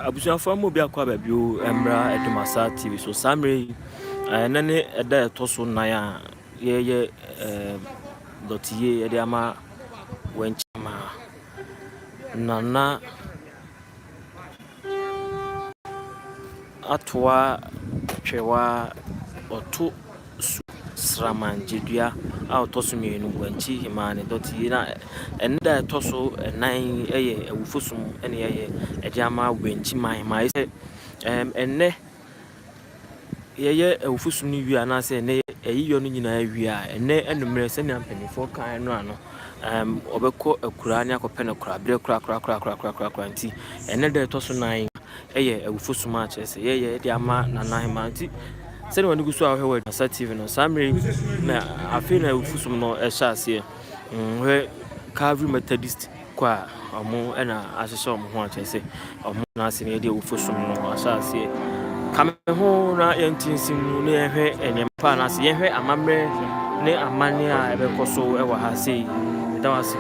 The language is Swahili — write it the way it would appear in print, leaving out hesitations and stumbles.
abusuafo mo bi akwa babio emra edumasa TV so samre nane eda toso nan a ye dotiye ede ama wenchama nana atwa twewa oto sraman jedua a otoso mienu wanchi himane dotiye na enda toso nan eye awufosum ene eye ede ama wanchi man ise enne ye awufosum ni wi anase ne eyiyo no nyina wi a enne enumre se ne ampanifo kan no ano obekọ akura ne akọpẹ na kura bre kura nti enne de toso nan eye awufosum a chese ye de ama nana himanti se ne wani gusu a hwe Asa TV no samre na afi na awufosum no ehya ase hwe Calvary Methodist kwa omo na ahyehyɛ omo ho a chese omo na ase ne de awufosum no ahya ase kame ho na yentinsim ne yehwe enyempa na ase yehwe amamre ne amane a ebekoso ewa ha sei da wase